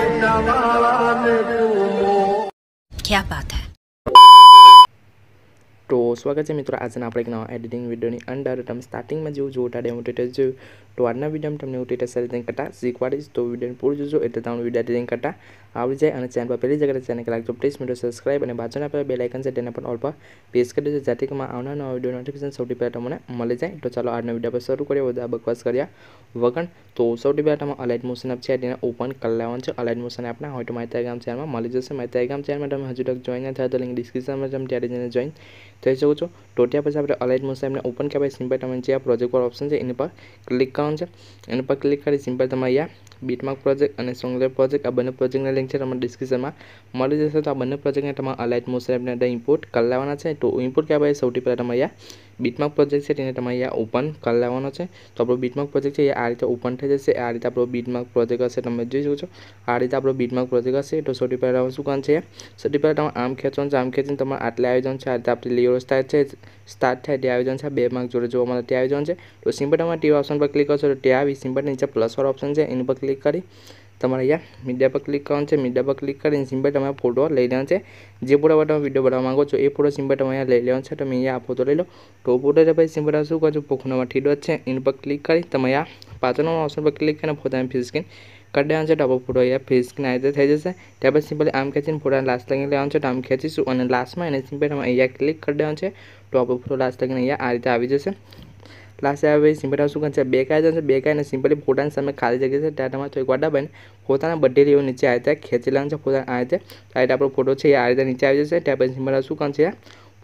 क्या बात है। तो स्वागत है मित्रों आज आप एक नवा एडिटिंग वीडियो अंदर तब स्टार्टिंग में जो जोटा डेमो ट्यूटोरियल जो तो आज वीडियो में तमने ट्यूटोरियल एडिटिंग करता शीखवाड़ीश तो वीडियो पूरी जोजो एटले तमने वीडियो एडिटिंग करता आवड़ी जाए और चैनल पर पहली जगह चैनल के लागजो प्लीज वीडियो सब्सक्राइब और बाजूना पर बेल आइकन से तेना पर ऑल पर प्रेस कर दीजिए जाते कि आवनार नवा वीडियो नोटिफिकेशन सौथी पहला तमने मळी जाए। तो चलो आज वीडियो पर शुरू करिए बधा बकवास कर्या वगण। तो सौथी पहला तमे अलाइट मोशन एप छे तेने ओपन कर लेवानुं छे। अलाइट मोशन एप ना होय तो मारी टेलिग्राम चैनल में मळी जशे। मारी टेलिग्राम चैनल में तमे हजू तक जॉइन न थया तो लिंक डिस्क्रिप्शन में तमे त्यारे जईने जॉइन थई शको छो। तो त्या पछी आपणे अलाइट मोशन एपने ओपन करवा सिंपल तमे जे प्रोजेक्ट पर ऑप्शन है एनी पर क्लिक करवानुं छे। एनी पर क्लिक करी सिंपल तमे अहींया बीटमार्क प्रोजेक्ट और सोंगलेर प्रोजेक्ट आ बने प्रोजेक्ट लिंक है तमारे डिस्क्रिप्शन में मळी जशे। तो आ बने प्रोजेक्ट ने तमारे अलाइट मोशन एपने अंदर इम्पोर्ट कर लेवाना छे। तो इम्पोर्ट करवा सौथी पहला तमे अहींया बीटमार्क प्रोजेक्ट है तेने तमे अहींया ओपन कर लेवानो छे। तो आपणो बीटमार्क प्रोजेक्ट है आ रीते ओपन थई जशे। आ रीते आपणो बीटमार्क प्रोजेक्ट हशे तमे जोई शको छो। आ रीते आपणो बीटमार्क प्रोजेक्ट हशे। तो सौथी पहला शुं करवानुं छे सौथी पहला तमे आम खेंचवानुं छे। आम खेंचीने तमारे आटले आई जवानुं छे। आ रीते आपणी लेयर स्टार्ट थाय ते आई जवानुं छे। बे मार्क जोड़े जोवा मळे ते आई जवानुं छे। तो सिंपल तमे टी ऑप्शन पर क्लिक करशो तो ते आवी सिंपल नीचे प्लस वाळो ऑप्शन है एनी पर क्लिक करी तमारे अहींया मीडिया पर क्लिक करवानुं छे। मीडिया पर क्लिक करीने सिंपल तमे फोटो लई लेवानो छे। जे फोटो पर तमे विडियो बनाववा मांगो छो ए फोटो सिंपल तमे अहींया लई लेवानो छे। तमे अहींया आ फोटो लई लो। तो फोटो लीधा पछी सिंपल शुं करशो फोटोमां थ्री डॉट छे एनी पर क्लिक करी तमे अहींया पाछळनो ऑप्शन पर क्लिक करीने फोटाने फ्री स्क्रीन कर देवानो छे। तो आपणो फोटो अहींया फ्री स्क्रीन आ रीते थई जशे। त्यार पछी सिंपल आम खेंचीने फोटाने लास्ट लगीने लेवानो छे। तो आम खेंचीशुं अने लास्ट में एने सिंपल तमे अहींया क्लिक कर देवानो छे। तो आपणो फोटो लास्ट लगीने अहींया आ रीते आवी जशे। लास्ट आवे सिंपल शुं करशे बेक आई जशे। बेक आवीने सिंपली फोटानी सामे खाली जग्या छे त्यां तमारे थोड़ीक वार दबावीने फोटाने बधी लेवल नीचे आ रीते खेंची लेवानो छे। फोटाने आ रीते आपणो फोटो छे आ रीते नीचे आई जशे। त्यार पछी सिंपल शुं करवानुं छे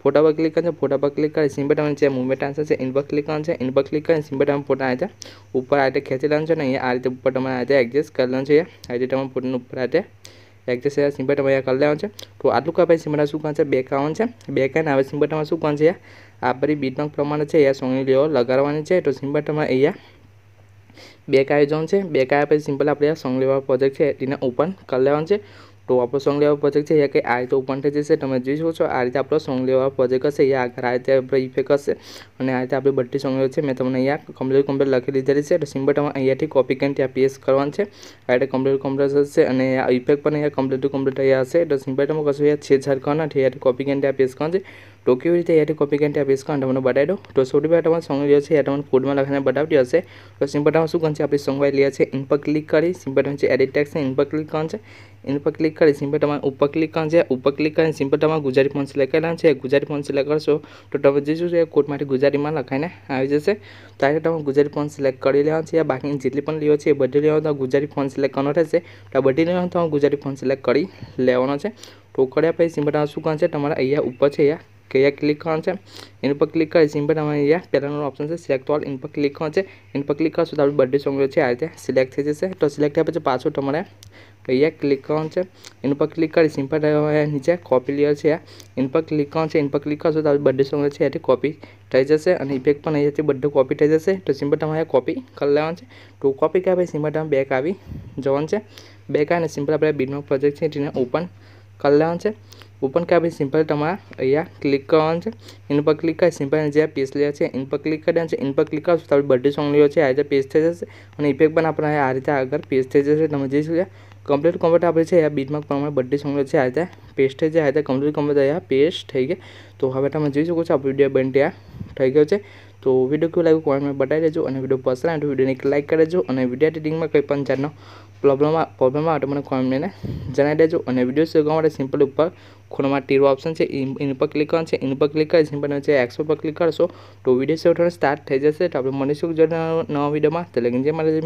फोटा पर क्लिक करशे। फोटा पर क्लिक करी सिंपल तमे नीचे मूवमेंट आंसर छे एनी पर क्लिक करवानुं छे। एनी पर क्लिक करीने सिंपल तमे फोटा आ रीते ऊपर आ रीते खेंची लेवानो छे। अने आ रीते ऊपर तमे आ रीते एडजस्ट कर लेवानुं छे। आ रीते तमे फोटाने ऊपर आ रीते एडजस्ट सिंपल तमे अहींया कर लेवानुं छे। तो आटલું કરવા પછી સિમ્પલ શું કરવાનું છે બેક આવવાનું છે। બેક આવીને હવે સિમ્પલ તમારે શું કરવાનું છે આ બધી બીટમાર્ક પ્રમાણે છે એ સોંગની લેવલ લગાડવાની છે। તો સિમ્પલ તમારે અહીંયા બેક આવી જવાનું છે। બેક આવ્યા પછી સિમ્પલ આપણે આ સોંગ લેવલ પ્રોજેક્ટ છે તેને ઓપન કરી લેવાનું છે। तो आपणो सोंग लेवल प्रोजेक्ट है कि आ रीते ओपन थई जशे। तमे जोई शको छो आ रीते आपणो सोंग लेवल प्रोजेक्ट हशे। ए आगळ आ रीते आपणो इफेक्ट हशे अने आ रीते आपणी बधी सोंग लेवल छे मैं तमने अहींया कम्प्लीट लखी दीधेली छे। तो सिंपल तमे अहींयाथी कॉपी करीने त्यां पेस्ट करवानुं छे। आ रीते कम्प्लीट हशे अने आ इफेक्ट पण अहींया कम्प्लीट अहींया हशे। तो सिंपल तमे कशुं अहींया छेड़छाड़ करवानुं नथी। अहींयाथी कॉपी करीने त्यां पेस्ट करवानुं छे। तो केवी रीते अहींयाथी कॉपी करीने त्यां पेस्ट करवानुं तमने बतावी दઉં। तो सौथी पहेला तमारे सोंग लेवल छे तमने कोडमां लखीने बतावती हशे। तो सिंपल तमे शुं करवानुं छे आपणी सोंग वाળી लेयर छे एनी पर क्लिक करी सिंपल तमे एडिट टेक्स्ट छे एनी पर क्लिक करवानुं छे। एनी पर क्लिक करी सिंपल तमारे ऊपर क्लिक करवानुं छे। ऊपर क्लिक करीने सिंपल तमारे गुजराती फॉन्ट सिलेक्ट करवानुं छे। गुजराती फॉन्ट सिलेक्ट करशो तो तमे जोई शको कोडमांथी गुजरातीमां लखाईने आवी जशे। तो आ रीते तमे गुजराती फॉन्ट सिलेक्ट करी लेवानुं छे। बाकीनी जेटली पण लेयर छे ए बधी लेयर तमे गुजराती फॉन्ट सिलेक्ट करવાનો થશે। तो आ बधी लेयर तमे गुजराती फॉन्ट सिलेक्ट करी लेवानो छे। तो कर्या पछी सिंपल तमारे शुं करवानुं छे तमारे अहींया ऊपर छे अहींया કે ક્લિક કરવાનું છે। એની પર ક્લિક કરી સિમ્પલ તમે અહીંયા પહેલાનો ઓપ્શન છે સિલેક્ટ ઓલ એની પર ક્લિક કરવાનું છે। એની પર ક્લિક કરશો તો આપણી બધી સોંગ છે આ રીતે સિલેક્ટ થઈ જશે। તો સિલેક્ટ થયા પછી પાછું તમારે અહીંયા ક્લિક કરવાનું છે। એની પર ક્લિક કરી સિમ્પલ નીચે કોપી લેયર છે એની પર ક્લિક કરવાનું છે। એની પર ક્લિક કરશો તો આપણી બધી સોંગ છે એથી કોપી થઈ જશે અને ઇફેક્ટ પણ અહીંયાથી બધું કોપી થઈ જશે। તો સિમ્પલ તમારે કોપી કરી લેવાનું છે। તો કોપી કર્યા પછી સિમ્પલ તમે બેક આવી જવાનું છે। બેક આવીને સિમ્પલ આપણે બીટમાર્ક પ્રોજેક્ટ છે તેને ઓપન કરી લેવાનું છે। ओपन कर सिंपल तमारा अहींया क्लिक करवानुं छे। एनी पर क्लिक कर सिंपल जे पेस्ट लेयर छे एनी पर क्लिक कर देवानुं छे। एनी पर क्लिक करशो तो बधी सोंग लेयर छे आ रीते पेस्ट थई जशे अने इफेक्ट पण आपणे आ रीते आगळ पेस्ट थई जशे। तमे जोई शको कम्प्लीट आपणे छे बीटमार्क प्रमाणे बधी सोंग लेयर छे आ रीते पेस्ट थई जाय। आ रीते कम्प्लीट अहींया पेस्ट थई गई। तो हवे तमे जोई शको छो आ विडियो बनी तैयार थई गयो छे। तो विडियो केवो लाग्यो कमेंट में बतावी देजो अने विडियो पसंद आवे तो विडियोने एक लाइक करी देजो अने विडियो एडिटिंग में कोई पण जातनो प्रॉब्लम आवे तो मने कमेंट में जणावी देजो। अने विडियो शोधवा माटे सिंपल ऊपर ખૂણામાં તીર ऑप्शन है एनी पर क्लिक करवानुं छे। एनी पर क्लिक करी सिंपल नीचे एक्सपोर्ट पर क्लिक करशो तो विडियो सेव थवानुं स्टार्ट थई जशे। तो आपणे मळीशुं नवा विडियोमां। तो लगिन जे मारे